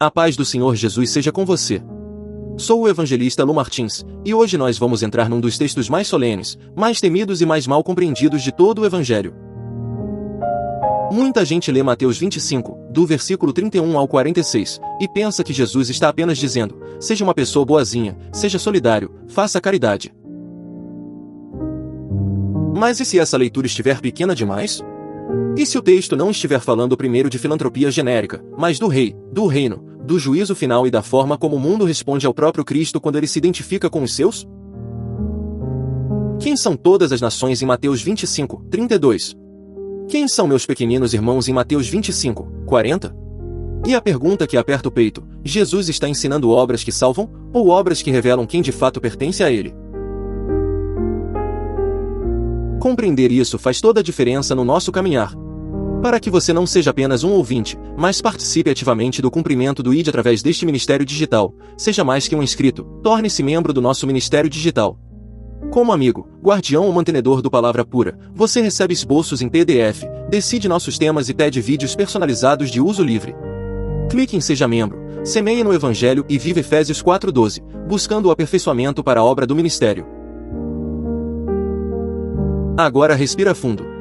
A paz do Senhor Jesus seja com você. Sou o evangelista Lu Martins, e hoje nós vamos entrar num dos textos mais solenes, mais temidos e mais mal compreendidos de todo o Evangelho. Muita gente lê Mateus 25, do versículo 31 ao 46, e pensa que Jesus está apenas dizendo: seja uma pessoa boazinha, seja solidário, faça caridade. Mas e se essa leitura estiver pequena demais? E se o texto não estiver falando primeiro de filantropia genérica, mas do rei, do reino, do juízo final e da forma como o mundo responde ao próprio Cristo quando ele se identifica com os seus? Quem são todas as nações em Mateus 25, 32? Quem são meus pequeninos irmãos em Mateus 25, 40? E a pergunta que aperta o peito: Jesus está ensinando obras que salvam, ou obras que revelam quem de fato pertence a ele? Compreender isso faz toda a diferença no nosso caminhar. Para que você não seja apenas um ouvinte, mas participe ativamente do cumprimento do ID através deste Ministério Digital, seja mais que um inscrito, torne-se membro do nosso Ministério Digital. Como amigo, guardião ou mantenedor do Palavra Pura, você recebe esboços em PDF, decide nossos temas e pede vídeos personalizados de uso livre. Clique em Seja Membro, semeie no Evangelho e vive Efésios 4:12, buscando o aperfeiçoamento para a obra do ministério. Agora respira fundo.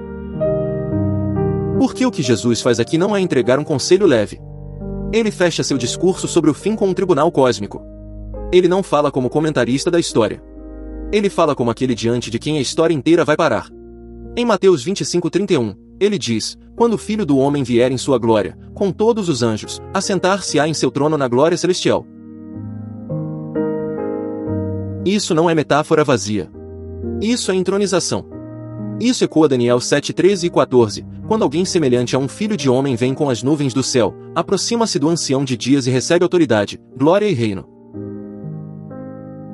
Porque o que Jesus faz aqui não é entregar um conselho leve. Ele fecha seu discurso sobre o fim com um tribunal cósmico. Ele não fala como comentarista da história. Ele fala como aquele diante de quem a história inteira vai parar. Em Mateus 25:31, ele diz: quando o Filho do Homem vier em sua glória, com todos os anjos, assentar-se-á em seu trono na glória celestial. Isso não é metáfora vazia. Isso é entronização. Isso ecoa Daniel 7:13 e 14, quando alguém semelhante a um filho de homem vem com as nuvens do céu, aproxima-se do ancião de dias e recebe autoridade, glória e reino.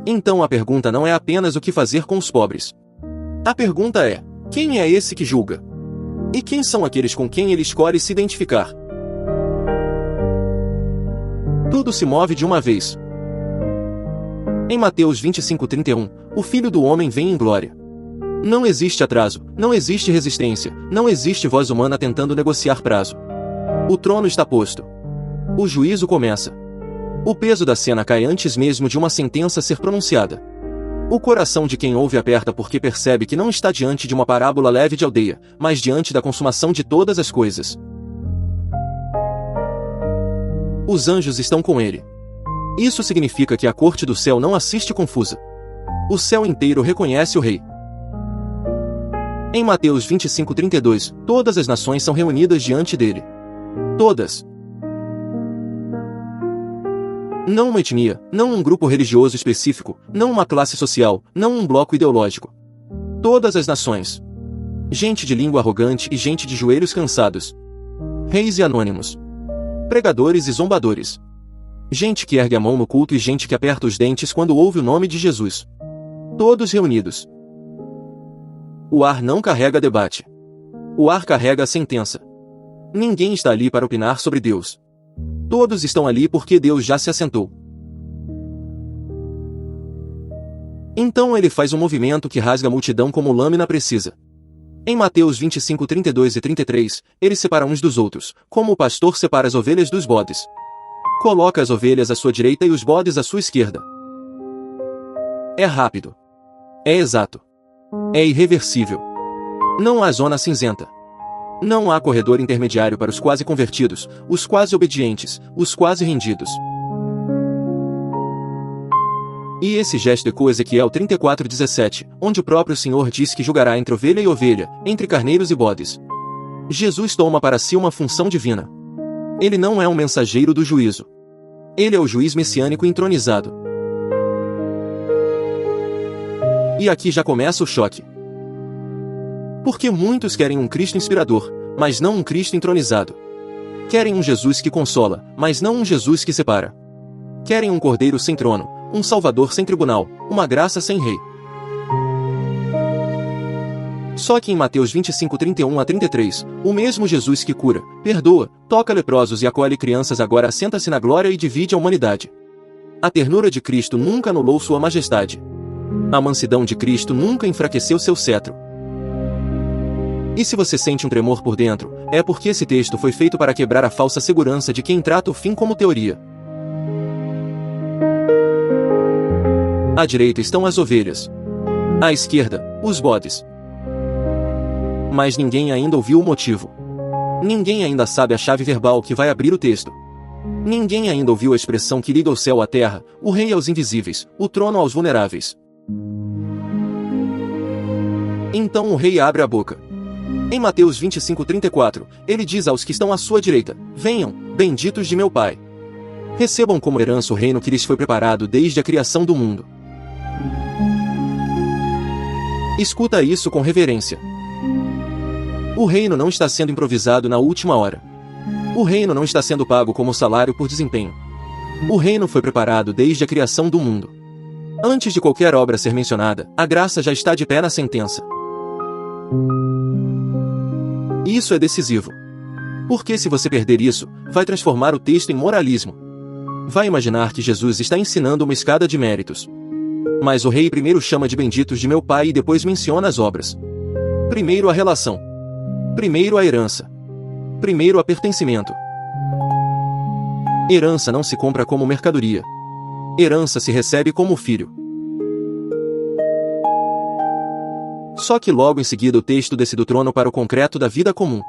Então a pergunta não é apenas o que fazer com os pobres. A pergunta é: quem é esse que julga? E quem são aqueles com quem ele escolhe se identificar? Tudo se move de uma vez. Em Mateus 25:31, o Filho do Homem vem em glória. Não existe atraso, não existe resistência, não existe voz humana tentando negociar prazo. O trono está posto. O juízo começa. O peso da cena cai antes mesmo de uma sentença ser pronunciada. O coração de quem ouve aperta porque percebe que não está diante de uma parábola leve de aldeia, mas diante da consumação de todas as coisas. Os anjos estão com ele. Isso significa que a corte do céu não assiste confusa. O céu inteiro reconhece o rei. Em Mateus 25:32, todas as nações são reunidas diante dele. Todas. Não uma etnia, não um grupo religioso específico, não uma classe social, não um bloco ideológico. Todas as nações. Gente de língua arrogante e gente de joelhos cansados. Reis e anônimos. Pregadores e zombadores. Gente que ergue a mão no culto e gente que aperta os dentes quando ouve o nome de Jesus. Todos reunidos. O ar não carrega debate. O ar carrega a sentença. Ninguém está ali para opinar sobre Deus. Todos estão ali porque Deus já se assentou. Então ele faz um movimento que rasga a multidão como lâmina precisa. Em Mateus 25:32 e 33, ele separa uns dos outros, como o pastor separa as ovelhas dos bodes. Coloca as ovelhas à sua direita e os bodes à sua esquerda. É rápido. É exato. É irreversível. Não há zona cinzenta. Não há corredor intermediário para os quase convertidos, os quase obedientes, os quase rendidos. E esse gesto ecoa Ezequiel 34:17, onde o próprio Senhor diz que julgará entre ovelha e ovelha, entre carneiros e bodes. Jesus toma para si uma função divina. Ele não é um mensageiro do juízo. Ele é o juiz messiânico entronizado. E aqui já começa o choque. Porque muitos querem um Cristo inspirador, mas não um Cristo entronizado. Querem um Jesus que consola, mas não um Jesus que separa. Querem um cordeiro sem trono, um salvador sem tribunal, uma graça sem rei. Só que em Mateus 25:31 a 33, o mesmo Jesus que cura, perdoa, toca leprosos e acolhe crianças agora assenta-se na glória e divide a humanidade. A ternura de Cristo nunca anulou sua majestade. A mansidão de Cristo nunca enfraqueceu seu cetro. E se você sente um tremor por dentro, é porque esse texto foi feito para quebrar a falsa segurança de quem trata o fim como teoria. À direita estão as ovelhas. À esquerda, os bodes. Mas ninguém ainda ouviu o motivo. Ninguém ainda sabe a chave verbal que vai abrir o texto. Ninguém ainda ouviu a expressão que liga o céu à terra, o rei aos invisíveis, o trono aos vulneráveis. Então o rei abre a boca. Em Mateus 25:34, ele diz aos que estão à sua direita: venham, benditos de meu Pai. Recebam como herança o reino que lhes foi preparado desde a criação do mundo. Escuta isso com reverência. O reino não está sendo improvisado na última hora. O reino não está sendo pago como salário por desempenho. O reino foi preparado desde a criação do mundo. Antes de qualquer obra ser mencionada, a graça já está de pé na sentença. Isso é decisivo. Porque se você perder isso, vai transformar o texto em moralismo. Vai imaginar que Jesus está ensinando uma escada de méritos. Mas o rei primeiro chama de benditos de meu Pai e depois menciona as obras. Primeiro a relação. Primeiro a herança. Primeiro a pertencimento. Herança não se compra como mercadoria. Herança se recebe como filho. Só que logo em seguida o texto desce do trono para o concreto da vida comum.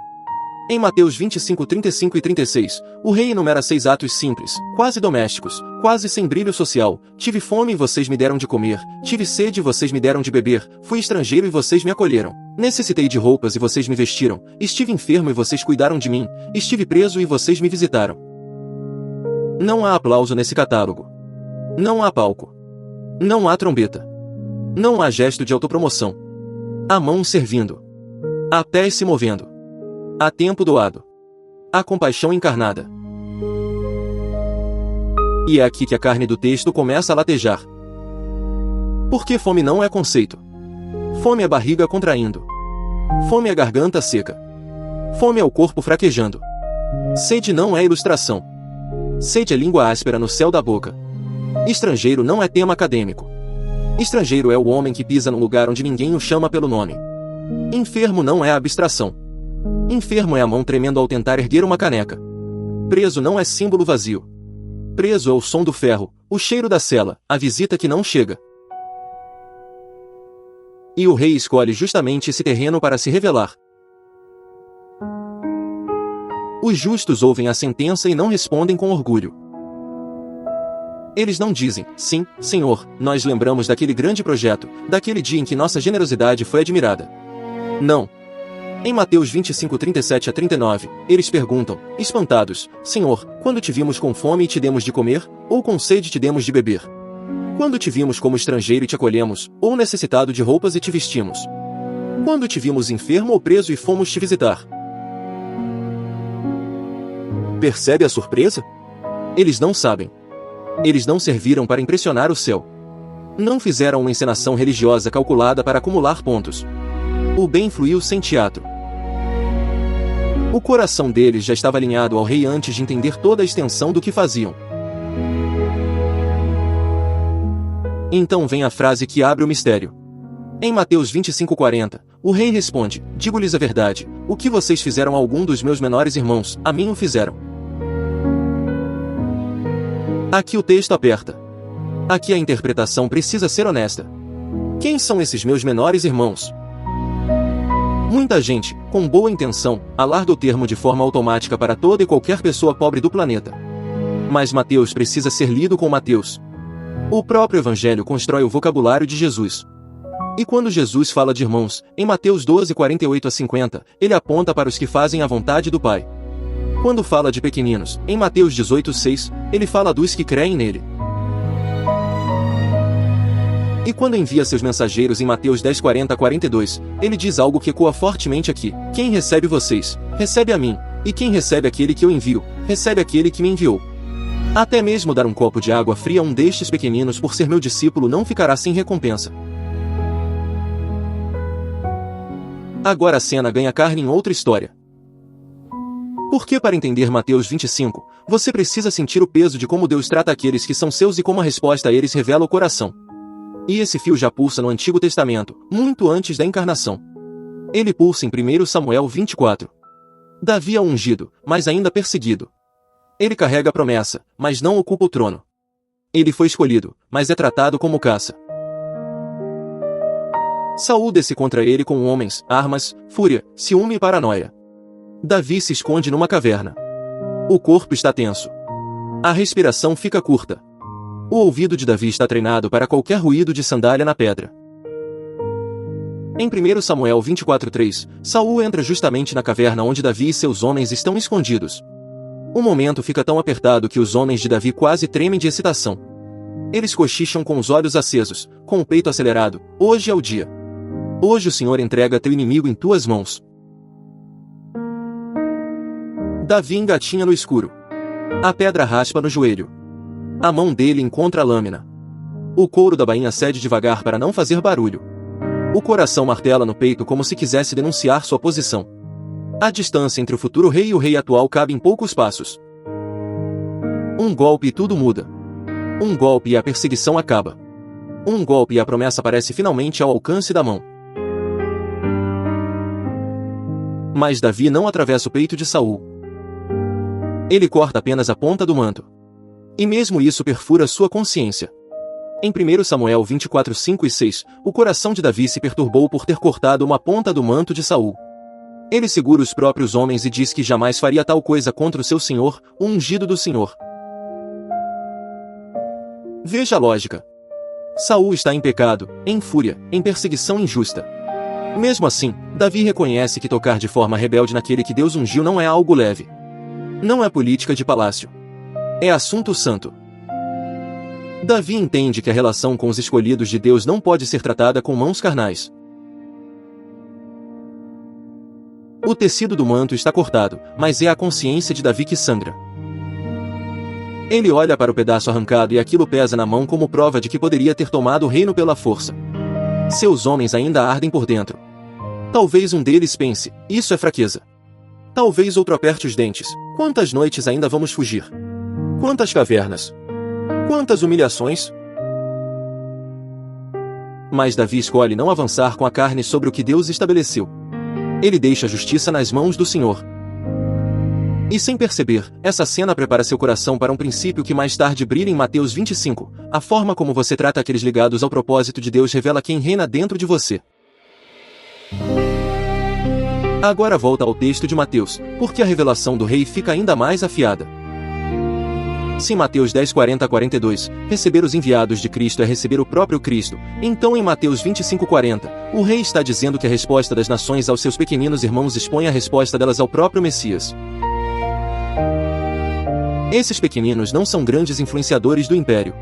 Em Mateus 25:35 e 36, o rei enumera 6 atos simples, quase domésticos, quase sem brilho social. Tive fome e vocês me deram de comer, tive sede e vocês me deram de beber, fui estrangeiro e vocês me acolheram, necessitei de roupas e vocês me vestiram, estive enfermo e vocês cuidaram de mim, estive preso e vocês me visitaram. Não há aplauso nesse catálogo. Não há palco. Não há trombeta. Não há gesto de autopromoção. Há mão servindo. Há pés se movendo. Há tempo doado. Há compaixão encarnada. E é aqui que a carne do texto começa a latejar. Porque fome não é conceito. Fome é barriga contraindo. Fome é garganta seca. Fome é o corpo fraquejando. Sede não é ilustração. Sede é língua áspera no céu da boca. Estrangeiro não é tema acadêmico. Estrangeiro é o homem que pisa num lugar onde ninguém o chama pelo nome. Enfermo não é abstração. Enfermo é a mão tremendo ao tentar erguer uma caneca. Preso não é símbolo vazio. Preso é o som do ferro, o cheiro da cela, a visita que não chega. E o rei escolhe justamente esse terreno para se revelar. Os justos ouvem a sentença e não respondem com orgulho. Eles não dizem, sim, Senhor, nós lembramos daquele grande projeto, daquele dia em que nossa generosidade foi admirada. Não. Em Mateus 25:37 a 39, eles perguntam, espantados, Senhor, quando te vimos com fome e te demos de comer, ou com sede te demos de beber? Quando te vimos como estrangeiro e te acolhemos, ou necessitado de roupas e te vestimos? Quando te vimos enfermo ou preso e fomos te visitar? Percebe a surpresa? Eles não sabem. Eles não serviram para impressionar o céu. Não fizeram uma encenação religiosa calculada para acumular pontos. O bem fluiu sem teatro. O coração deles já estava alinhado ao rei antes de entender toda a extensão do que faziam. Então vem a frase que abre o mistério. Em Mateus 25:40, o rei responde, digo-lhes a verdade, o que vocês fizeram a algum dos meus menores irmãos, a mim o fizeram. Aqui o texto aperta. Aqui a interpretação precisa ser honesta. Quem são esses meus menores irmãos? Muita gente, com boa intenção, alarga o termo de forma automática para toda e qualquer pessoa pobre do planeta. Mas Mateus precisa ser lido com Mateus. O próprio Evangelho constrói o vocabulário de Jesus. E quando Jesus fala de irmãos, em Mateus 12:48 a 50, ele aponta para os que fazem a vontade do Pai. Quando fala de pequeninos, em Mateus 18:6, ele fala dos que creem nele. E quando envia seus mensageiros em Mateus 10:40 a 42, ele diz algo que ecoa fortemente aqui: quem recebe vocês, recebe a mim, e quem recebe aquele que eu envio, recebe aquele que me enviou. Até mesmo dar um copo de água fria a um destes pequeninos por ser meu discípulo não ficará sem recompensa. Agora a cena ganha carne em outra história. Porque para entender Mateus 25, você precisa sentir o peso de como Deus trata aqueles que são seus e como a resposta a eles revela o coração. E esse fio já pulsa no Antigo Testamento, muito antes da encarnação. Ele pulsa em 1 Samuel 24. Davi é ungido, mas ainda perseguido. Ele carrega a promessa, mas não ocupa o trono. Ele foi escolhido, mas é tratado como caça. Saul desce contra ele com homens, armas, fúria, ciúme e paranoia. Davi se esconde numa caverna. O corpo está tenso. A respiração fica curta. O ouvido de Davi está treinado para qualquer ruído de sandália na pedra. Em 1 Samuel 24:3, Saul entra justamente na caverna onde Davi e seus homens estão escondidos. O momento fica tão apertado que os homens de Davi quase tremem de excitação. Eles cochicham com os olhos acesos, com o peito acelerado. Hoje é o dia. Hoje o Senhor entrega teu inimigo em tuas mãos. Davi engatinha no escuro. A pedra raspa no joelho. A mão dele encontra a lâmina. O couro da bainha cede devagar para não fazer barulho. O coração martela no peito como se quisesse denunciar sua posição. A distância entre o futuro rei e o rei atual cabe em poucos passos. Um golpe e tudo muda. Um golpe e a perseguição acaba. Um golpe e a promessa parece finalmente ao alcance da mão. Mas Davi não atravessa o peito de Saul. Ele corta apenas a ponta do manto. E mesmo isso perfura sua consciência. Em 1 Samuel 24:5 e 6, o coração de Davi se perturbou por ter cortado uma ponta do manto de Saul. Ele segura os próprios homens e diz que jamais faria tal coisa contra o seu senhor, o ungido do Senhor. Veja a lógica. Saul está em pecado, em fúria, em perseguição injusta. Mesmo assim, Davi reconhece que tocar de forma rebelde naquele que Deus ungiu não é algo leve. Não é política de palácio. É assunto santo. Davi entende que a relação com os escolhidos de Deus não pode ser tratada com mãos carnais. O tecido do manto está cortado, mas é a consciência de Davi que sangra. Ele olha para o pedaço arrancado e aquilo pesa na mão como prova de que poderia ter tomado o reino pela força. Seus homens ainda ardem por dentro. Talvez um deles pense, isso é fraqueza. Talvez outro aperte os dentes, quantas noites ainda vamos fugir? Quantas cavernas? Quantas humilhações? Mas Davi escolhe não avançar com a carne sobre o que Deus estabeleceu. Ele deixa a justiça nas mãos do Senhor. E sem perceber, essa cena prepara seu coração para um princípio que mais tarde brilha em Mateus 25. A forma como você trata aqueles ligados ao propósito de Deus revela quem reina dentro de você. Agora volta ao texto de Mateus, porque a revelação do rei fica ainda mais afiada. Se em Mateus 10:40-42, receber os enviados de Cristo é receber o próprio Cristo, então em Mateus 25:40, o rei está dizendo que a resposta das nações aos seus pequeninos irmãos expõe a resposta delas ao próprio Messias. Esses pequeninos não são grandes influenciadores do império.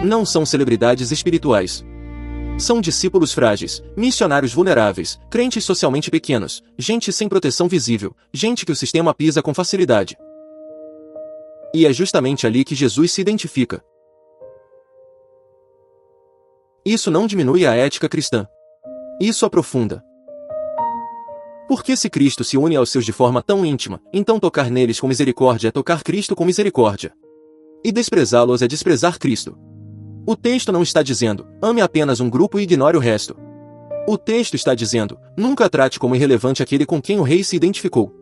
Não são celebridades espirituais. São discípulos frágeis, missionários vulneráveis, crentes socialmente pequenos, gente sem proteção visível, gente que o sistema pisa com facilidade. E é justamente ali que Jesus se identifica. Isso não diminui a ética cristã. Isso aprofunda. Porque se Cristo se une aos seus de forma tão íntima, então tocar neles com misericórdia é tocar Cristo com misericórdia. E desprezá-los é desprezar Cristo. O texto não está dizendo, ame apenas um grupo e ignore o resto. O texto está dizendo, nunca trate como irrelevante aquele com quem o rei se identificou.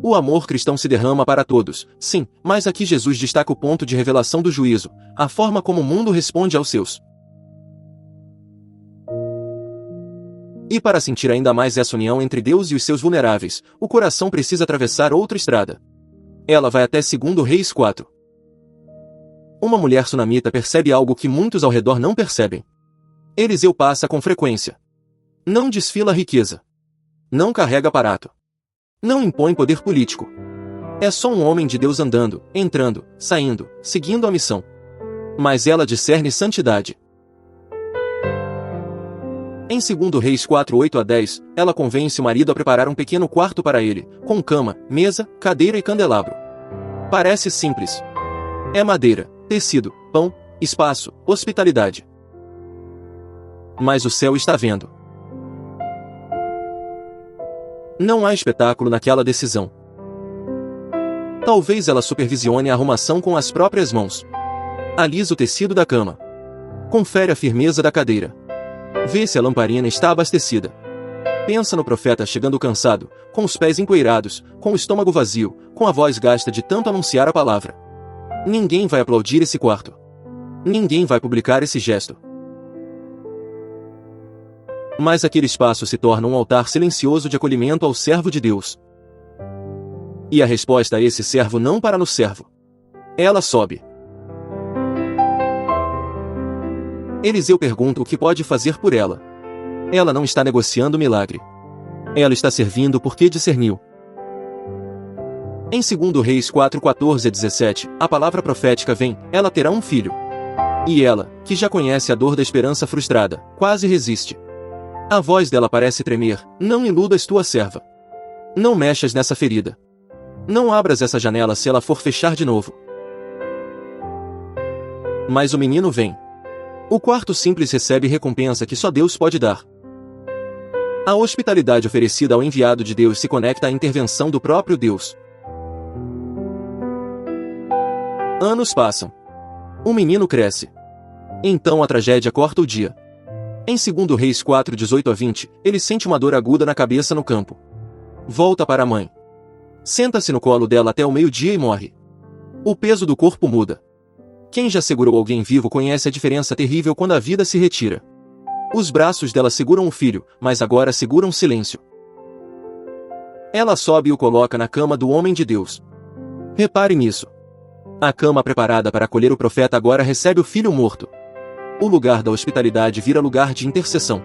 O amor cristão se derrama para todos, sim, mas aqui Jesus destaca o ponto de revelação do juízo, a forma como o mundo responde aos seus. E para sentir ainda mais essa união entre Deus e os seus vulneráveis, o coração precisa atravessar outra estrada. Ela vai até 2 Reis 4. Uma mulher sunamita percebe algo que muitos ao redor não percebem. Eliseu passa com frequência. Não desfila riqueza. Não carrega aparato. Não impõe poder político. É só um homem de Deus andando, entrando, saindo, seguindo a missão. Mas ela discerne santidade. Em 2 Reis 4:8-10, ela convence o marido a preparar um pequeno quarto para ele, com cama, mesa, cadeira e candelabro. Parece simples. É madeira, tecido, pão, espaço, hospitalidade. Mas o céu está vendo. Não há espetáculo naquela decisão. Talvez ela supervisione a arrumação com as próprias mãos. Alisa o tecido da cama. Confere a firmeza da cadeira. Vê se a lamparina está abastecida. Pensa no profeta chegando cansado, com os pés empoeirados, com o estômago vazio, com a voz gasta de tanto anunciar a palavra. Ninguém vai aplaudir esse quarto. Ninguém vai publicar esse gesto. Mas aquele espaço se torna um altar silencioso de acolhimento ao servo de Deus. E a resposta a esse servo não para no servo. Ela sobe. Eliseu pergunta o que pode fazer por ela. Ela não está negociando milagre. Ela está servindo porque discerniu. Em 2 Reis 4:14-17, a palavra profética vem, ela terá um filho. E ela, que já conhece a dor da esperança frustrada, quase resiste. A voz dela parece tremer, não iludas tua serva. Não mexas nessa ferida. Não abras essa janela se ela for fechar de novo. Mas o menino vem. O quarto simples recebe recompensa que só Deus pode dar. A hospitalidade oferecida ao enviado de Deus se conecta à intervenção do próprio Deus. Anos passam. O menino cresce. Então a tragédia corta o dia. Em 2 Reis 4:18-20, ele sente uma dor aguda na cabeça no campo. Volta para a mãe. Senta-se no colo dela até o meio-dia e morre. O peso do corpo muda. Quem já segurou alguém vivo conhece a diferença terrível quando a vida se retira. Os braços dela seguram o filho, mas agora seguram silêncio. Ela sobe e o coloca na cama do homem de Deus. Repare nisso. A cama preparada para acolher o profeta agora recebe o filho morto. O lugar da hospitalidade vira lugar de intercessão.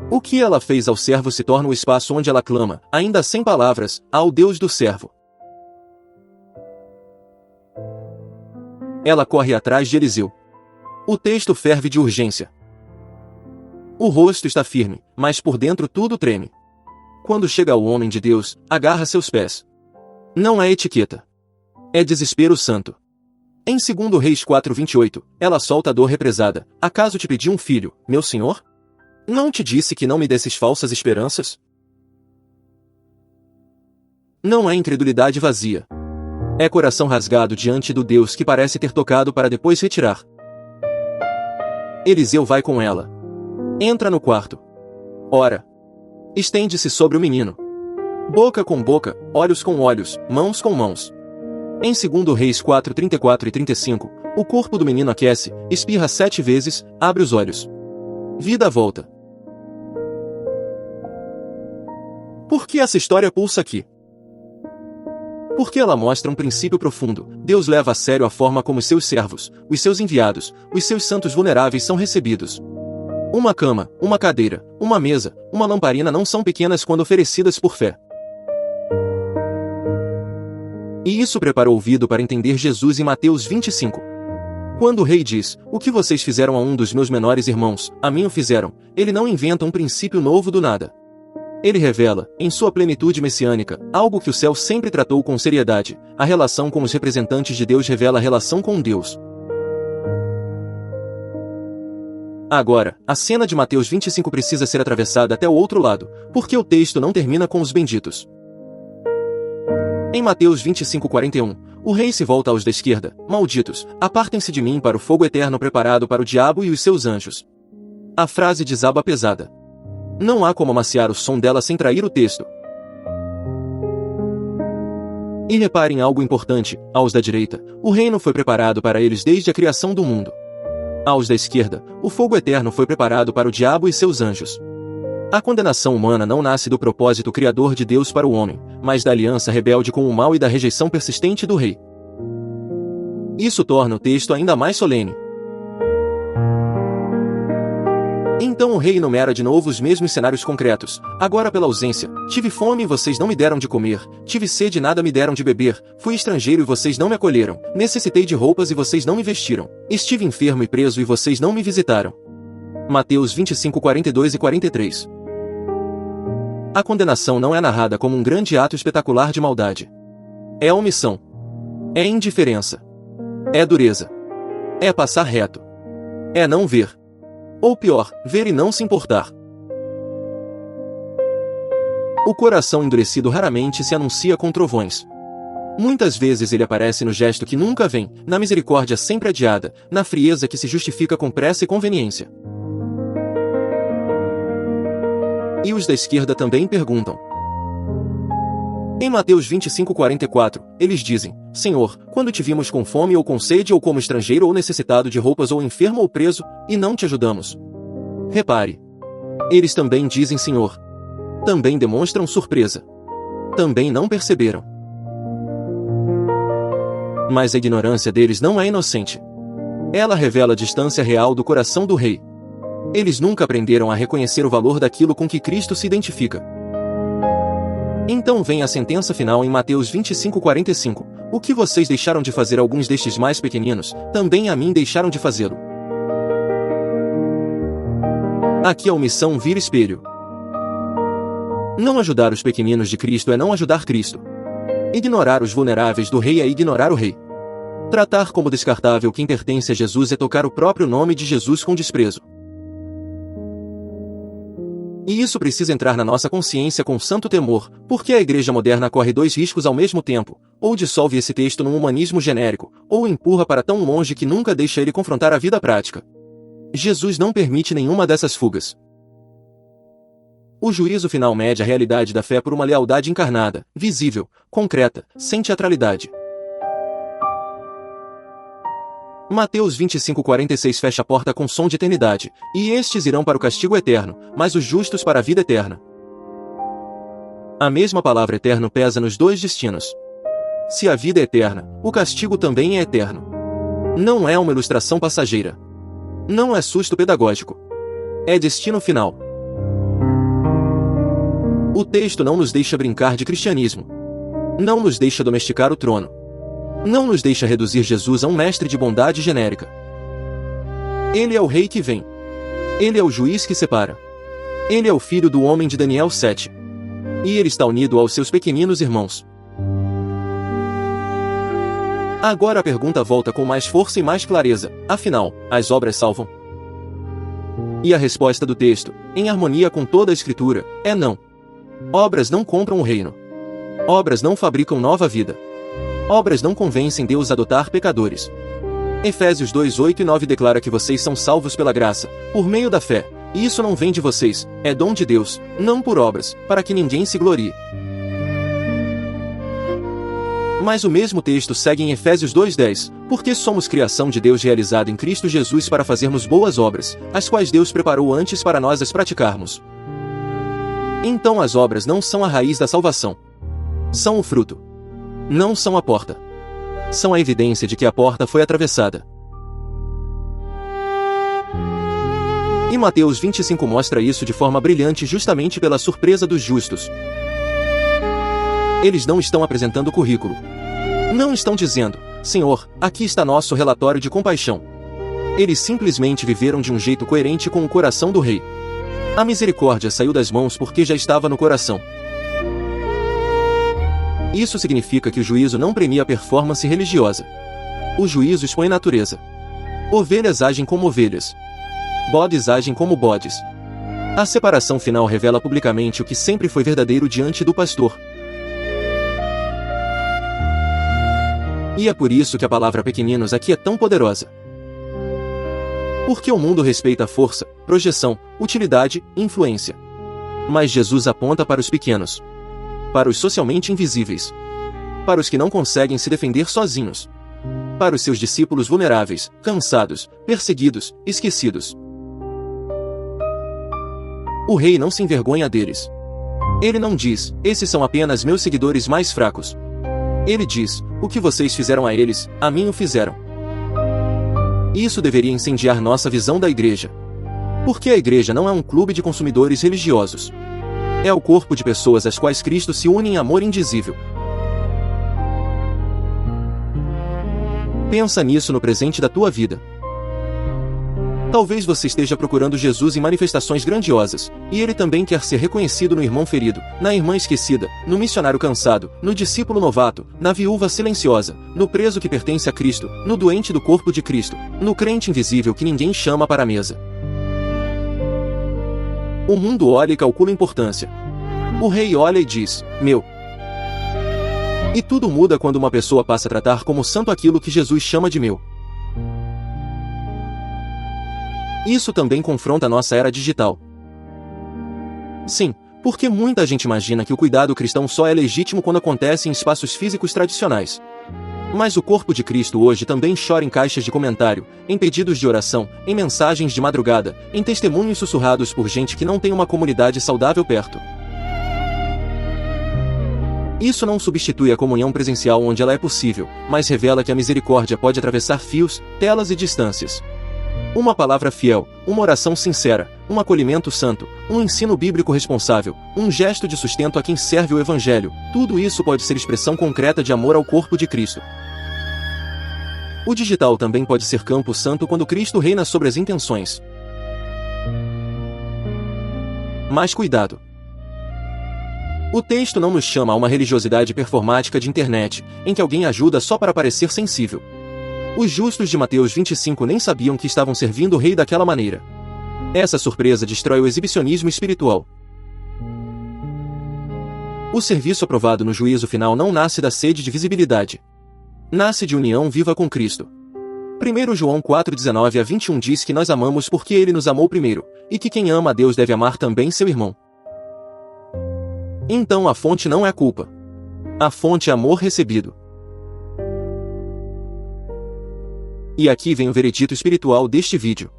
O que ela fez ao servo se torna o espaço onde ela clama, ainda sem palavras, ao Deus do servo. Ela corre atrás de Eliseu. O texto ferve de urgência. O rosto está firme, mas por dentro tudo treme. Quando chega ao homem de Deus, agarra seus pés. Não é etiqueta. É desespero santo. Em 2 Reis 4:28, ela solta a dor represada. Acaso te pedi um filho, meu senhor? Não te disse que não me desses falsas esperanças? Não é incredulidade vazia. É coração rasgado diante do Deus que parece ter tocado para depois retirar. Eliseu vai com ela. Entra no quarto. Ora. Estende-se sobre o menino. Boca com boca, olhos com olhos, mãos com mãos. Em 2 Reis 4:34 e 35, o corpo do menino aquece, espirra 7 vezes, abre os olhos. Vida volta. Por que essa história pulsa aqui? Porque ela mostra um princípio profundo. Deus leva a sério a forma como seus servos, os seus enviados, os seus santos vulneráveis são recebidos. Uma cama, uma cadeira, uma mesa, uma lamparina não são pequenas quando oferecidas por fé. E isso prepara o ouvido para entender Jesus em Mateus 25. Quando o rei diz, o que vocês fizeram a um dos meus menores irmãos, a mim o fizeram, ele não inventa um princípio novo do nada. Ele revela, em sua plenitude messiânica, algo que o céu sempre tratou com seriedade. A relação com os representantes de Deus revela a relação com Deus. Agora, a cena de Mateus 25 precisa ser atravessada até o outro lado, porque o texto não termina com os benditos. Em Mateus 25:41, o rei se volta aos da esquerda, malditos, apartem-se de mim para o fogo eterno preparado para o diabo e os seus anjos. A frase desaba pesada. Não há como amaciar o som dela sem trair o texto. E reparem algo importante, aos da direita, o reino foi preparado para eles desde a criação do mundo. Aos da esquerda, o fogo eterno foi preparado para o diabo e seus anjos. A condenação humana não nasce do propósito criador de Deus para o homem, mas da aliança rebelde com o mal e da rejeição persistente do rei. Isso torna o texto ainda mais solene. Então o rei enumera de novo os mesmos cenários concretos, agora pela ausência. Tive fome e vocês não me deram de comer, tive sede e nada me deram de beber, fui estrangeiro e vocês não me acolheram, necessitei de roupas e vocês não me vestiram, estive enfermo e preso e vocês não me visitaram. Mateus 25:42 e 43. A condenação não é narrada como um grande ato espetacular de maldade. É omissão. É indiferença. É dureza. É passar reto. É não ver. Ou pior, ver e não se importar. O coração endurecido raramente se anuncia com trovões. Muitas vezes ele aparece no gesto que nunca vem, na misericórdia sempre adiada, na frieza que se justifica com pressa e conveniência. E os da esquerda também perguntam: Em Mateus 25:44, eles dizem: Senhor, quando te vimos com fome ou com sede ou como estrangeiro ou necessitado de roupas ou enfermo ou preso, e não te ajudamos? Repare. Eles também dizem Senhor. Também demonstram surpresa. Também não perceberam. Mas a ignorância deles não é inocente. Ela revela a distância real do coração do rei. Eles nunca aprenderam a reconhecer o valor daquilo com que Cristo se identifica. Então vem a sentença final em Mateus 25:45. O que vocês deixaram de fazer alguns destes mais pequeninos, também a mim deixaram de fazê-lo. Aqui a omissão vira espelho. Não ajudar os pequeninos de Cristo é não ajudar Cristo. Ignorar os vulneráveis do rei é ignorar o rei. Tratar como descartável quem pertence a Jesus é tocar o próprio nome de Jesus com desprezo. E isso precisa entrar na nossa consciência com santo temor, porque a igreja moderna corre dois riscos ao mesmo tempo: ou dissolve esse texto num humanismo genérico, ou o empurra para tão longe que nunca deixa ele confrontar a vida prática. Jesus não permite nenhuma dessas fugas. O juízo final mede a realidade da fé por uma lealdade encarnada, visível, concreta, sem teatralidade. Mateus 25:46 fecha a porta com som de eternidade, e estes irão para o castigo eterno, mas os justos para a vida eterna. A mesma palavra eterno pesa nos dois destinos. Se a vida é eterna, o castigo também é eterno. Não é uma ilustração passageira. Não é susto pedagógico. É destino final. O texto não nos deixa brincar de cristianismo. Não nos deixa domesticar o trono. Não nos deixa reduzir Jesus a um mestre de bondade genérica. Ele é o rei que vem. Ele é o juiz que separa. Ele é o filho do homem de Daniel 7. E ele está unido aos seus pequeninos irmãos. Agora a pergunta volta com mais força e mais clareza: afinal, as obras salvam? E a resposta do texto, em harmonia com toda a Escritura, é não. Obras não compram o reino. Obras não fabricam nova vida. Obras não convencem Deus a adotar pecadores. Efésios 2:8 e 9 declara que vocês são salvos pela graça, por meio da fé, e isso não vem de vocês, é dom de Deus, não por obras, para que ninguém se glorie. Mas o mesmo texto segue em Efésios 2:10, porque somos criação de Deus realizada em Cristo Jesus para fazermos boas obras, as quais Deus preparou antes para nós as praticarmos. Então as obras não são a raiz da salvação. São o fruto. Não são a porta. São a evidência de que a porta foi atravessada. E Mateus 25 mostra isso de forma brilhante justamente pela surpresa dos justos. Eles não estão apresentando o currículo. Não estão dizendo: Senhor, aqui está nosso relatório de compaixão. Eles simplesmente viveram de um jeito coerente com o coração do rei. A misericórdia saiu das mãos porque já estava no coração. Isso significa que o juízo não premia a performance religiosa. O juízo expõe natureza. Ovelhas agem como ovelhas. Bodes agem como bodes. A separação final revela publicamente o que sempre foi verdadeiro diante do pastor. E é por isso que a palavra pequeninos aqui é tão poderosa. Porque o mundo respeita a força, projeção, utilidade, influência. Mas Jesus aponta para os pequenos. Para os socialmente invisíveis. Para os que não conseguem se defender sozinhos. Para os seus discípulos vulneráveis, cansados, perseguidos, esquecidos. O rei não se envergonha deles. Ele não diz: esses são apenas meus seguidores mais fracos. Ele diz: o que vocês fizeram a eles, a mim o fizeram. Isso deveria incendiar nossa visão da igreja. Porque a igreja não é um clube de consumidores religiosos. É o corpo de pessoas às quais Cristo se une em amor indizível. Pensa nisso no presente da tua vida. Talvez você esteja procurando Jesus em manifestações grandiosas, e ele também quer ser reconhecido no irmão ferido, na irmã esquecida, no missionário cansado, no discípulo novato, na viúva silenciosa, no preso que pertence a Cristo, no doente do corpo de Cristo, no crente invisível que ninguém chama para a mesa. O mundo olha e calcula importância. O rei olha e diz: meu. E tudo muda quando uma pessoa passa a tratar como santo aquilo que Jesus chama de meu. Isso também confronta a nossa era digital. Sim, Porque muita gente imagina que o cuidado cristão só é legítimo quando acontece em espaços físicos tradicionais. Mas o corpo de Cristo hoje também chora em caixas de comentário, em pedidos de oração, em mensagens de madrugada, em testemunhos sussurrados por gente que não tem uma comunidade saudável perto. Isso não substitui a comunhão presencial onde ela é possível, mas revela que a misericórdia pode atravessar fios, telas e distâncias. Uma palavra fiel, uma oração sincera, um acolhimento santo, um ensino bíblico responsável, um gesto de sustento a quem serve o Evangelho, tudo isso pode ser expressão concreta de amor ao corpo de Cristo. O digital também pode ser campo santo quando Cristo reina sobre as intenções. Mas cuidado! O texto não nos chama a uma religiosidade performática de internet, em que alguém ajuda só para parecer sensível. Os justos de Mateus 25 nem sabiam que estavam servindo o rei daquela maneira. Essa surpresa destrói o exibicionismo espiritual. O serviço aprovado no juízo final não nasce da sede de visibilidade. Nasce de união viva com Cristo. 1 João 4:19-21 diz que nós amamos porque Ele nos amou primeiro, e que quem ama a Deus deve amar também seu irmão. Então a fonte não é culpa. A fonte é amor recebido. E aqui vem o veredito espiritual deste vídeo.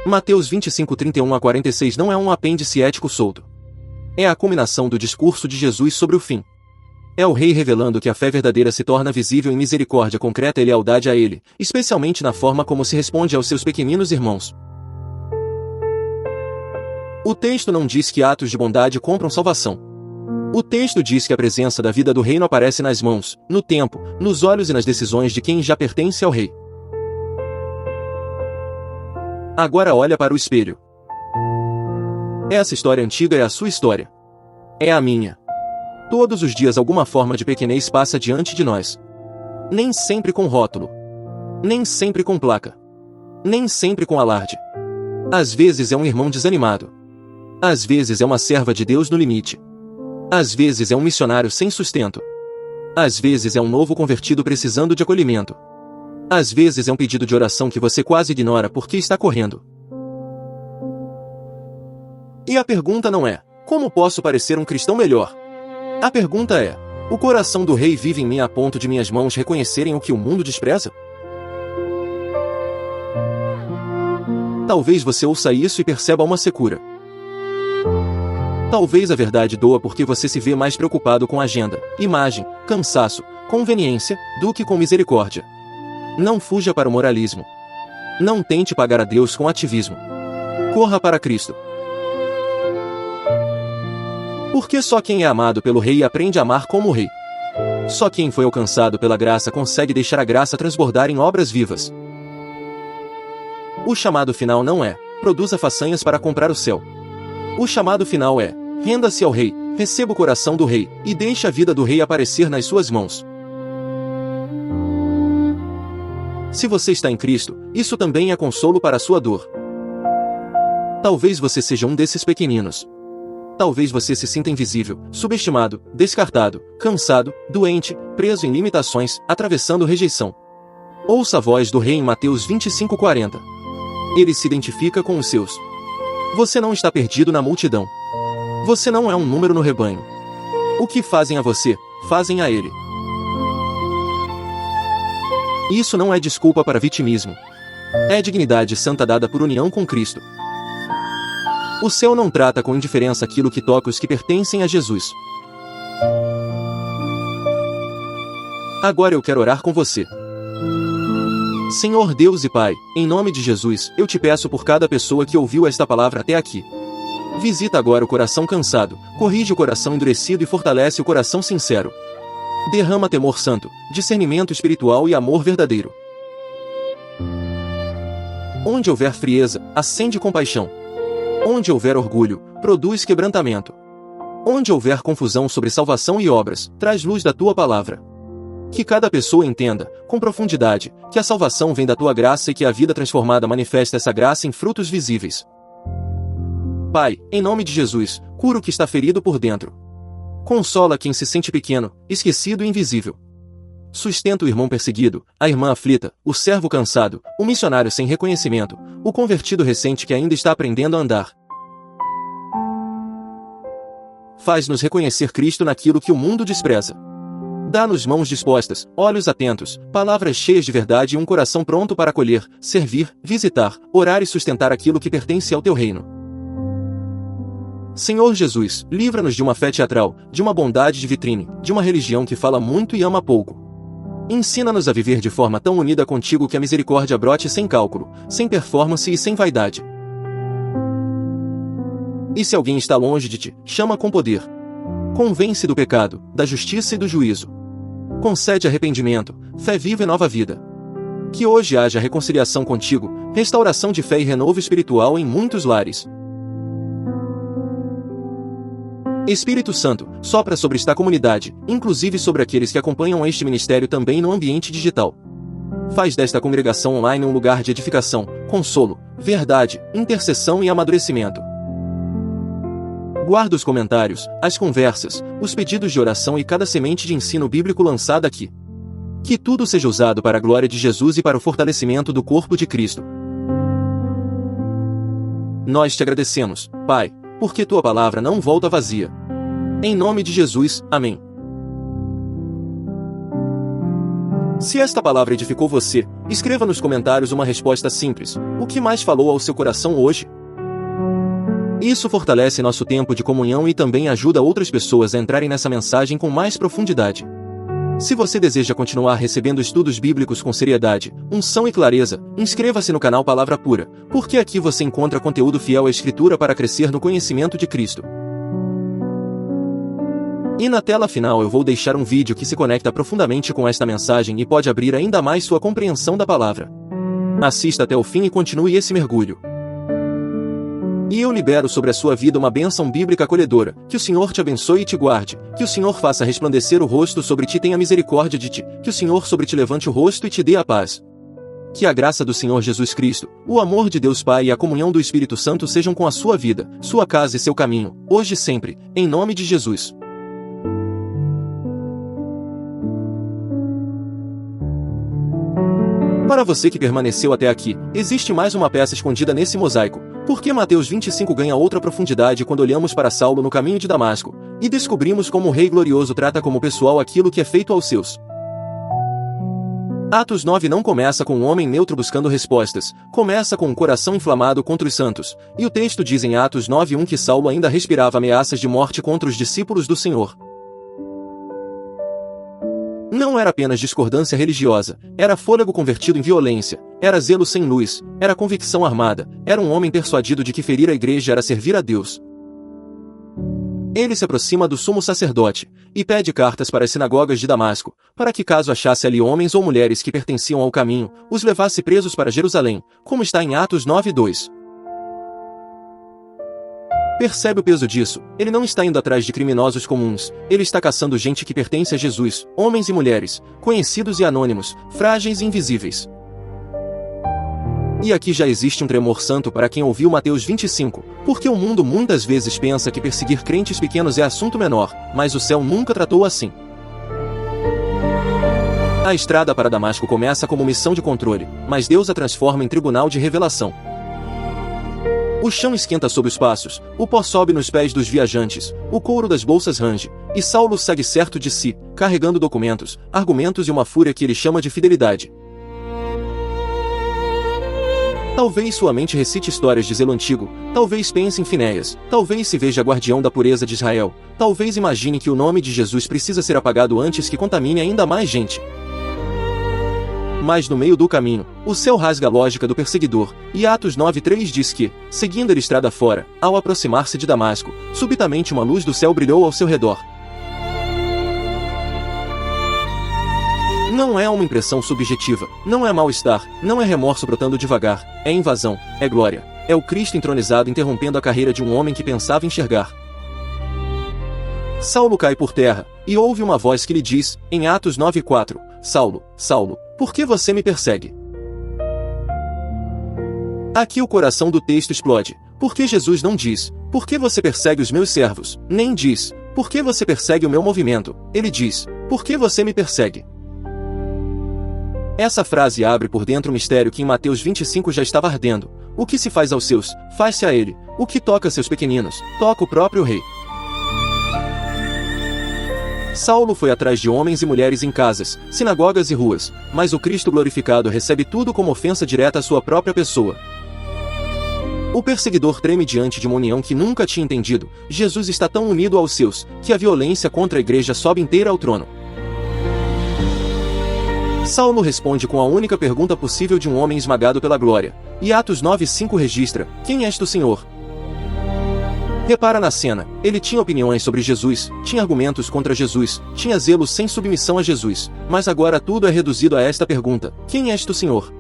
Mateus 25:31-46 não é um apêndice ético solto. É a culminação do discurso de Jesus sobre o fim. É o rei revelando que a fé verdadeira se torna visível em misericórdia concreta e lealdade a ele, especialmente na forma como se responde aos seus pequeninos irmãos. O texto não diz que atos de bondade compram salvação. O texto diz que a presença da vida do reino aparece nas mãos, no tempo, nos olhos e nas decisões de quem já pertence ao rei. Agora olha para o espelho. Essa história antiga é a sua história. É a minha. Todos os dias alguma forma de pequenez passa diante de nós. Nem sempre com rótulo. Nem sempre com placa. Nem sempre com alarde. Às vezes é um irmão desanimado. Às vezes é uma serva de Deus no limite. Às vezes é um missionário sem sustento. Às vezes é um novo convertido precisando de acolhimento. Às vezes é um pedido de oração que você quase ignora porque está correndo. E a pergunta não é, como posso parecer um cristão melhor? A pergunta é, o coração do rei vive em mim a ponto de minhas mãos reconhecerem o que o mundo despreza? Talvez você ouça isso e perceba uma secura. Talvez a verdade doa porque você se vê mais preocupado com agenda, imagem, cansaço, conveniência, do que com misericórdia. Não fuja para o moralismo. Não tente pagar a Deus com ativismo. Corra para Cristo. Porque só quem é amado pelo Rei aprende a amar como o Rei. Só quem foi alcançado pela graça consegue deixar a graça transbordar em obras vivas. O chamado final não é, produza façanhas para comprar o céu. O chamado final é, renda-se ao Rei, receba o coração do Rei, e deixe a vida do Rei aparecer nas suas mãos. Se você está em Cristo, isso também é consolo para a sua dor. Talvez você seja um desses pequeninos. Talvez você se sinta invisível, subestimado, descartado, cansado, doente, preso em limitações, atravessando rejeição. Ouça a voz do Rei em Mateus 25:40. Ele se identifica com os seus. Você não está perdido na multidão. Você não é um número no rebanho. O que fazem a você, fazem a ele. Isso não é desculpa para vitimismo. É dignidade santa dada por união com Cristo. O céu não trata com indiferença aquilo que toca os que pertencem a Jesus. Agora eu quero orar com você. Senhor Deus e Pai, em nome de Jesus, eu te peço por cada pessoa que ouviu esta palavra até aqui. Visita agora o coração cansado, corrige o coração endurecido e fortalece o coração sincero. Derrama temor santo, discernimento espiritual e amor verdadeiro. Onde houver frieza, acende compaixão. Onde houver orgulho, produz quebrantamento. Onde houver confusão sobre salvação e obras, traz luz da tua palavra. Que cada pessoa entenda, com profundidade, que a salvação vem da tua graça e que a vida transformada manifesta essa graça em frutos visíveis. Pai, em nome de Jesus, cura o que está ferido por dentro. Consola quem se sente pequeno, esquecido e invisível. Sustenta o irmão perseguido, a irmã aflita, o servo cansado, o missionário sem reconhecimento, o convertido recente que ainda está aprendendo a andar. faz-nos reconhecer Cristo naquilo que o mundo despreza. Dá-nos mãos dispostas, olhos atentos, palavras cheias de verdade e um coração pronto para acolher, servir, visitar, orar e sustentar aquilo que pertence ao teu reino. Senhor Jesus, livra-nos de uma fé teatral, de uma bondade de vitrine, de uma religião que fala muito e ama pouco. Ensina-nos a viver de forma tão unida contigo que a misericórdia brote sem cálculo, sem performance e sem vaidade. E se alguém está longe de ti, chama com poder. Convence do pecado, da justiça e do juízo. Concede arrependimento, fé viva e nova vida. Que hoje haja reconciliação contigo, restauração de fé e renovo espiritual em muitos lares. Espírito Santo, sopra sobre esta comunidade, inclusive sobre aqueles que acompanham este ministério também no ambiente digital. Faz desta congregação online um lugar de edificação, consolo, verdade, intercessão e amadurecimento. Guarda os comentários, as conversas, os pedidos de oração e cada semente de ensino bíblico lançada aqui. Que tudo seja usado para a glória de Jesus e para o fortalecimento do corpo de Cristo. Nós te agradecemos, Pai, porque tua palavra não volta vazia. Em nome de Jesus, amém. Se esta palavra edificou você, escreva nos comentários uma resposta simples. O que mais falou ao seu coração hoje? Isso fortalece nosso tempo de comunhão e também ajuda outras pessoas a entrarem nessa mensagem com mais profundidade. Se você deseja continuar recebendo estudos bíblicos com seriedade, unção e clareza, inscreva-se no canal Palavra Pura, porque aqui você encontra conteúdo fiel à Escritura para crescer no conhecimento de Cristo. E na tela final eu vou deixar um vídeo que se conecta profundamente com esta mensagem e pode abrir ainda mais sua compreensão da palavra. Assista até o fim e continue esse mergulho. E eu libero sobre a sua vida uma bênção bíblica acolhedora, que o Senhor te abençoe e te guarde, que o Senhor faça resplandecer o rosto sobre ti e tenha misericórdia de ti, que o Senhor sobre ti levante o rosto e te dê a paz. Que a graça do Senhor Jesus Cristo, o amor de Deus Pai e a comunhão do Espírito Santo sejam com a sua vida, sua casa e seu caminho, hoje e sempre, em nome de Jesus. Para você que permaneceu até aqui, existe mais uma peça escondida nesse mosaico. Por que Mateus 25 ganha outra profundidade quando olhamos para Saulo no caminho de Damasco, e descobrimos como o Rei Glorioso trata como pessoal aquilo que é feito aos seus. Atos 9 não começa com um homem neutro buscando respostas, começa com um coração inflamado contra os santos, e o texto diz em Atos 9:1 que Saulo ainda respirava ameaças de morte contra os discípulos do Senhor. Não era apenas discordância religiosa, era fôlego convertido em violência, era zelo sem luz, era convicção armada, era um homem persuadido de que ferir a igreja era servir a Deus. Ele se aproxima do sumo sacerdote, e pede cartas para as sinagogas de Damasco, para que caso achasse ali homens ou mulheres que pertenciam ao caminho, os levasse presos para Jerusalém, como está em Atos 9:2. Percebe o peso disso? Ele não está indo atrás de criminosos comuns, ele está caçando gente que pertence a Jesus, homens e mulheres, conhecidos e anônimos, frágeis e invisíveis. E aqui já existe um tremor santo para quem ouviu Mateus 25, porque o mundo muitas vezes pensa que perseguir crentes pequenos é assunto menor, mas o céu nunca tratou assim. A estrada para Damasco começa como missão de controle, mas Deus a transforma em tribunal de revelação. O chão esquenta sob os passos, o pó sobe nos pés dos viajantes, o couro das bolsas range, e Saulo segue certo de si, carregando documentos, argumentos e uma fúria que ele chama de fidelidade. Talvez sua mente recite histórias de zelo antigo, talvez pense em Finéias, talvez se veja guardião da pureza de Israel, talvez imagine que o nome de Jesus precisa ser apagado antes que contamine ainda mais gente. Mas no meio do caminho, o céu rasga a lógica do perseguidor, e Atos 9:3 diz que, seguindo ele estrada fora, ao aproximar-se de Damasco, subitamente uma luz do céu brilhou ao seu redor. Não é uma impressão subjetiva, não é mal-estar, não é remorso brotando devagar, é invasão, é glória, é o Cristo entronizado interrompendo a carreira de um homem que pensava enxergar. Saulo cai por terra, e ouve uma voz que lhe diz, em Atos 9:4, Saulo, Saulo, por que você me persegue? Aqui o coração do texto explode, porque Jesus não diz, por que você persegue os meus servos, nem diz, por que você persegue o meu movimento, ele diz, por que você me persegue? Essa frase abre por dentro o mistério que em Mateus 25 já estava ardendo, o que se faz aos seus, faz-se a ele, o que toca seus pequeninos, toca o próprio rei. Saulo foi atrás de homens e mulheres em casas, sinagogas e ruas, mas o Cristo glorificado recebe tudo como ofensa direta à sua própria pessoa. O perseguidor treme diante de uma união que nunca tinha entendido. Jesus está tão unido aos seus, que a violência contra a igreja sobe inteira ao trono. Saulo responde com a única pergunta possível de um homem esmagado pela glória. E Atos 9:5 registra: quem és tu, Senhor? Repara na cena, ele tinha opiniões sobre Jesus, tinha argumentos contra Jesus, tinha zelo sem submissão a Jesus, mas agora tudo é reduzido a esta pergunta: quem és tu, Senhor?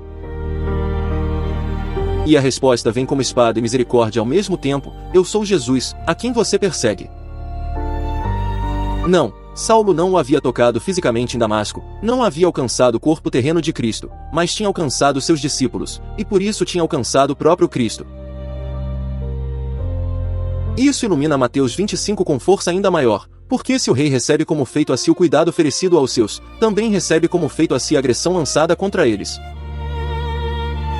E a resposta vem como espada e misericórdia ao mesmo tempo: eu sou Jesus, a quem você persegue. Não, Saulo não o havia tocado fisicamente em Damasco, não havia alcançado o corpo terreno de Cristo, mas tinha alcançado seus discípulos, e por isso tinha alcançado o próprio Cristo. Isso ilumina Mateus 25 com força ainda maior, porque se o rei recebe como feito a si o cuidado oferecido aos seus, também recebe como feito a si a agressão lançada contra eles.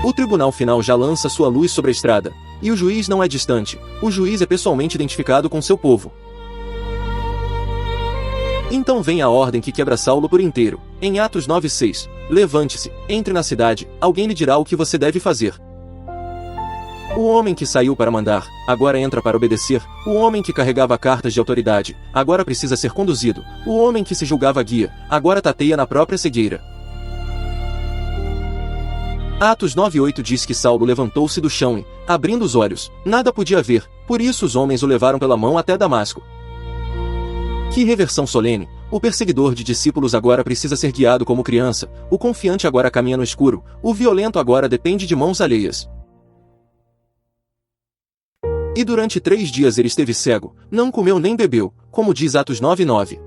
O tribunal final já lança sua luz sobre a estrada, e o juiz não é distante, o juiz é pessoalmente identificado com seu povo. Então vem a ordem que quebra Saulo por inteiro, em Atos 9:6, levante-se, entre na cidade, alguém lhe dirá o que você deve fazer. O homem que saiu para mandar, agora entra para obedecer. O homem que carregava cartas de autoridade, agora precisa ser conduzido. O homem que se julgava guia, agora tateia na própria cegueira. Atos 9:8 diz que Saulo levantou-se do chão e, abrindo os olhos, nada podia ver, por isso os homens o levaram pela mão até Damasco. Que reversão solene! O perseguidor de discípulos agora precisa ser guiado como criança, o confiante agora caminha no escuro, o violento agora depende de mãos alheias. E durante 3 dias ele esteve cego, não comeu nem bebeu, como diz Atos 9:9.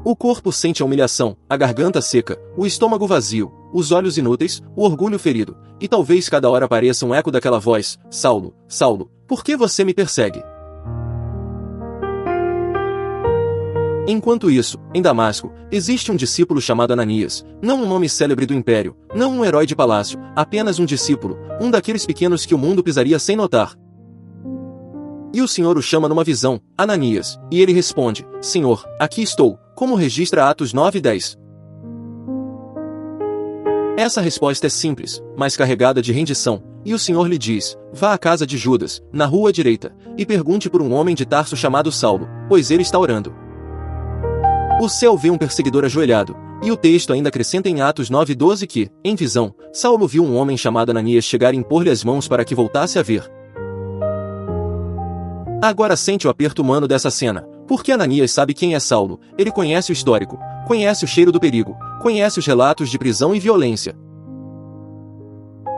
O corpo sente a humilhação, a garganta seca, o estômago vazio, os olhos inúteis, o orgulho ferido, e talvez cada hora apareça um eco daquela voz: Saulo, Saulo, por que você me persegue? Enquanto isso, em Damasco, existe um discípulo chamado Ananias, não um nome célebre do império, não um herói de palácio, apenas um discípulo, um daqueles pequenos que o mundo pisaria sem notar. E o Senhor o chama numa visão: Ananias, e ele responde: Senhor, aqui estou, como registra Atos 9:10. Essa resposta é simples, mas carregada de rendição, e o Senhor lhe diz: vá à casa de Judas, na rua direita, e pergunte por um homem de Tarso chamado Saulo, pois ele está orando. O céu vê um perseguidor ajoelhado, e o texto ainda acrescenta em Atos 9:12 que, em visão, Saulo viu um homem chamado Ananias chegar e impor-lhe as mãos para que voltasse a ver. Agora sente o aperto humano dessa cena, porque Ananias sabe quem é Saulo, ele conhece o histórico, conhece o cheiro do perigo, conhece os relatos de prisão e violência.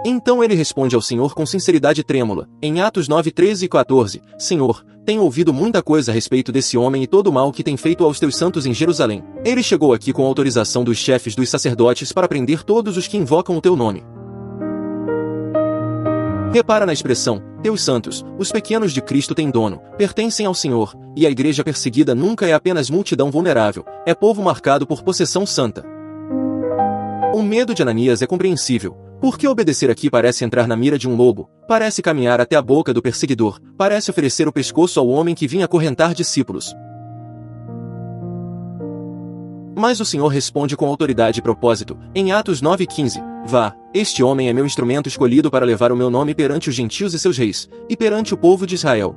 Então ele responde ao Senhor com sinceridade trêmula, em Atos 9:13 e 14, Senhor, tenho ouvido muita coisa a respeito desse homem e todo o mal que tem feito aos teus santos em Jerusalém. Ele chegou aqui com autorização dos chefes dos sacerdotes para prender todos os que invocam o teu nome. Repara na expressão, teus santos, os pequenos de Cristo têm dono, pertencem ao Senhor, e a igreja perseguida nunca é apenas multidão vulnerável, é povo marcado por possessão santa. O medo de Ananias é compreensível, porque obedecer aqui parece entrar na mira de um lobo, parece caminhar até a boca do perseguidor, parece oferecer o pescoço ao homem que vinha acorrentar discípulos. Mas o Senhor responde com autoridade e propósito, em Atos 9:15, vá, este homem é meu instrumento escolhido para levar o meu nome perante os gentios e seus reis, e perante o povo de Israel.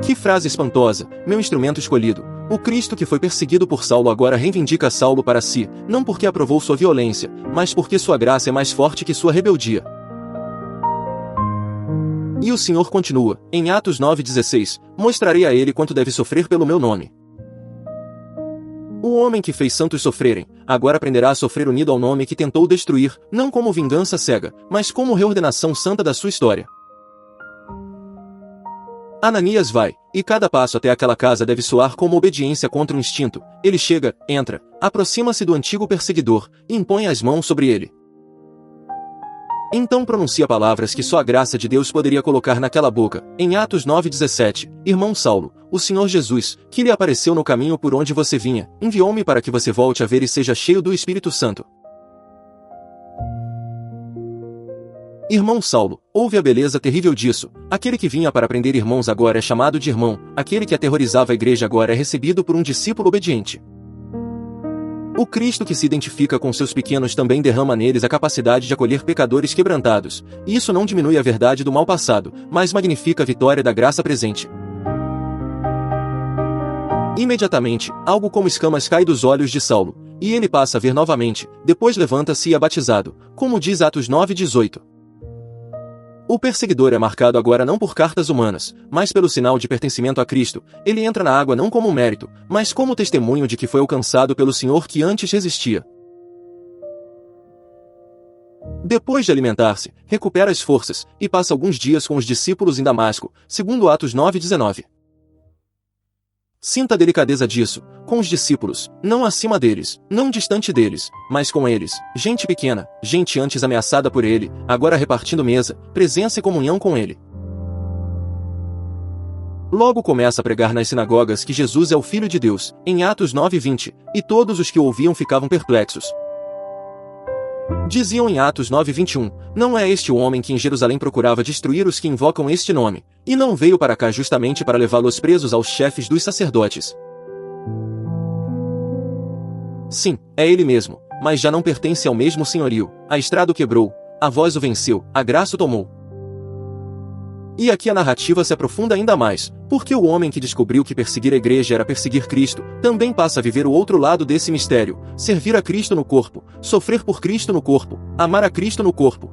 Que frase espantosa, meu instrumento escolhido. O Cristo que foi perseguido por Saulo agora reivindica Saulo para si, não porque aprovou sua violência, mas porque sua graça é mais forte que sua rebeldia. E o Senhor continua, em Atos 9:16, mostrarei a ele quanto deve sofrer pelo meu nome. O homem que fez santos sofrerem, agora aprenderá a sofrer unido ao nome que tentou destruir, não como vingança cega, mas como reordenação santa da sua história. Ananias vai, e cada passo até aquela casa deve soar como obediência contra o instinto. Ele chega, entra, aproxima-se do antigo perseguidor, e impõe as mãos sobre ele. Então pronuncia palavras que só a graça de Deus poderia colocar naquela boca, em Atos 9:17, Irmão Saulo, o Senhor Jesus, que lhe apareceu no caminho por onde você vinha, enviou-me para que você volte a ver e seja cheio do Espírito Santo. Irmão Saulo, ouve a beleza terrível disso. Aquele que vinha para prender irmãos agora é chamado de irmão, aquele que aterrorizava a igreja agora é recebido por um discípulo obediente. O Cristo que se identifica com seus pequenos também derrama neles a capacidade de acolher pecadores quebrantados, e isso não diminui a verdade do mal passado, mas magnifica a vitória da graça presente. Imediatamente, algo como escamas cai dos olhos de Saulo, e ele passa a ver novamente, depois levanta-se e é batizado, como diz Atos 9:18. O perseguidor é marcado agora não por cartas humanas, mas pelo sinal de pertencimento a Cristo. Ele entra na água não como mérito, mas como testemunho de que foi alcançado pelo Senhor que antes resistia. Depois de alimentar-se, recupera as forças, e passa alguns dias com os discípulos em Damasco, segundo Atos 9:19. Sinta a delicadeza disso, com os discípulos, não acima deles, não distante deles, mas com eles, gente pequena, gente antes ameaçada por ele, agora repartindo mesa, presença e comunhão com ele. Logo começa a pregar nas sinagogas que Jesus é o Filho de Deus, em Atos 9:20, e todos os que o ouviam ficavam perplexos. Diziam em Atos 9:21, não é este o homem que em Jerusalém procurava destruir os que invocam este nome, e não veio para cá justamente para levá-los presos aos chefes dos sacerdotes. Sim, é ele mesmo, mas já não pertence ao mesmo senhorio, a estrada o quebrou, a voz o venceu, a graça o tomou. E aqui a narrativa se aprofunda ainda mais, porque o homem que descobriu que perseguir a igreja era perseguir Cristo, também passa a viver o outro lado desse mistério, servir a Cristo no corpo, sofrer por Cristo no corpo, amar a Cristo no corpo.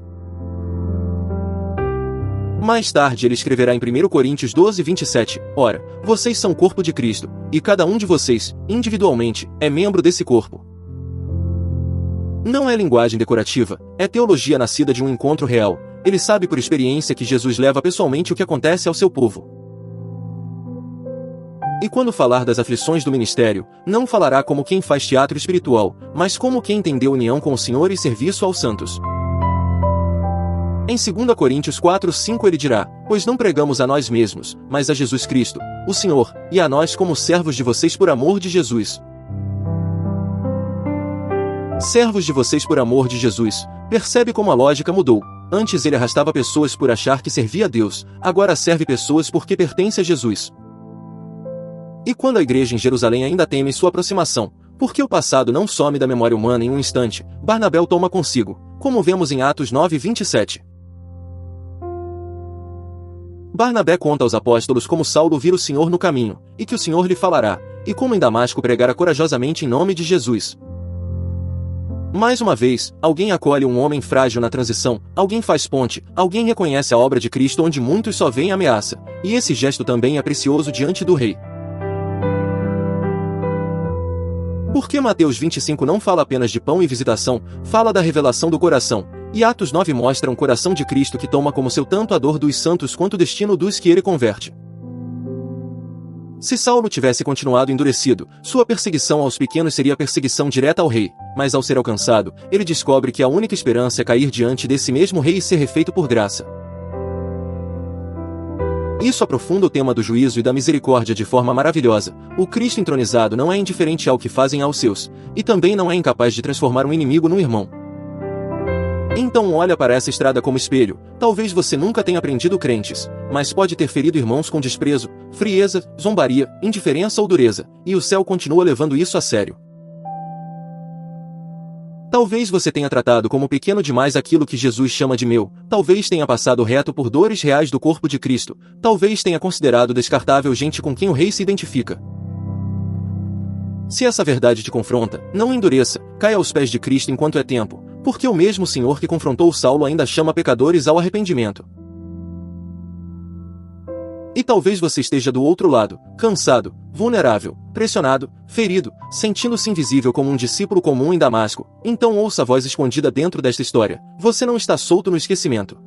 Mais tarde ele escreverá em 1 Coríntios 12:27, ora, vocês são corpo de Cristo, e cada um de vocês, individualmente, é membro desse corpo. Não é linguagem decorativa, é teologia nascida de um encontro real. Ele sabe por experiência que Jesus leva pessoalmente o que acontece ao seu povo. E quando falar das aflições do ministério, não falará como quem faz teatro espiritual, mas como quem entendeu união com o Senhor e serviço aos santos. Em 2 Coríntios 4:5 ele dirá, pois não pregamos a nós mesmos, mas a Jesus Cristo, o Senhor, e a nós como servos de vocês por amor de Jesus. Servos de vocês por amor de Jesus, percebe como a lógica mudou. Antes ele arrastava pessoas por achar que servia a Deus, agora serve pessoas porque pertence a Jesus. E quando a igreja em Jerusalém ainda teme sua aproximação, porque o passado não some da memória humana em um instante, Barnabé o toma consigo, como vemos em Atos 9:27. Barnabé conta aos apóstolos como Saulo vira o Senhor no caminho, e que o Senhor lhe falará, e como em Damasco pregara corajosamente em nome de Jesus. Mais uma vez, alguém acolhe um homem frágil na transição, alguém faz ponte, alguém reconhece a obra de Cristo onde muitos só veem ameaça, e esse gesto também é precioso diante do rei. Porque Mateus 25 não fala apenas de pão e visitação, fala da revelação do coração, e Atos 9 mostra um coração de Cristo que toma como seu tanto a dor dos santos quanto o destino dos que ele converte. Se Saulo tivesse continuado endurecido, sua perseguição aos pequenos seria perseguição direta ao rei, mas ao ser alcançado, ele descobre que a única esperança é cair diante desse mesmo rei e ser refeito por graça. Isso aprofunda o tema do juízo e da misericórdia de forma maravilhosa. O Cristo entronizado não é indiferente ao que fazem aos seus, e também não é incapaz de transformar um inimigo num irmão. Então olha para essa estrada como espelho. Talvez você nunca tenha aprendido crentes, mas pode ter ferido irmãos com desprezo, frieza, zombaria, indiferença ou dureza, e o céu continua levando isso a sério. Talvez você tenha tratado como pequeno demais aquilo que Jesus chama de meu, talvez tenha passado reto por dores reais do corpo de Cristo, talvez tenha considerado descartável gente com quem o rei se identifica. Se essa verdade te confronta, não endureça, caia aos pés de Cristo enquanto é tempo, porque o mesmo Senhor que confrontou Saulo ainda chama pecadores ao arrependimento. E talvez você esteja do outro lado, cansado, vulnerável, pressionado, ferido, sentindo-se invisível como um discípulo comum em Damasco. Então ouça a voz escondida dentro desta história. Você não está solto no esquecimento.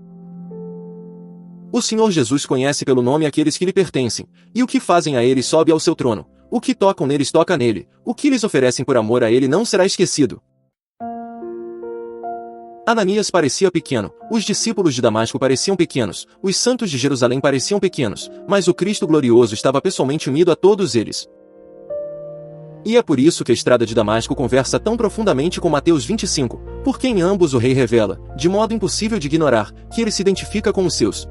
O Senhor Jesus conhece pelo nome aqueles que lhe pertencem, e o que fazem a ele sobe ao seu trono. O que tocam neles toca nele, o que lhes oferecem por amor a ele não será esquecido. Ananias parecia pequeno, os discípulos de Damasco pareciam pequenos, os santos de Jerusalém pareciam pequenos, mas o Cristo glorioso estava pessoalmente unido a todos eles. E é por isso que a estrada de Damasco conversa tão profundamente com Mateus 25, porque em ambos o rei revela, de modo impossível de ignorar, que ele se identifica com os seus.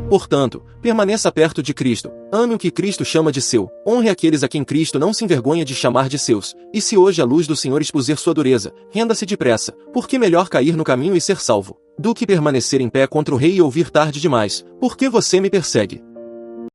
Portanto, permaneça perto de Cristo, ame o que Cristo chama de seu, honre aqueles a quem Cristo não se envergonha de chamar de seus, e se hoje a luz do Senhor expuser sua dureza, renda-se depressa, porque melhor cair no caminho e ser salvo, do que permanecer em pé contra o rei e ouvir tarde demais, porque você me persegue.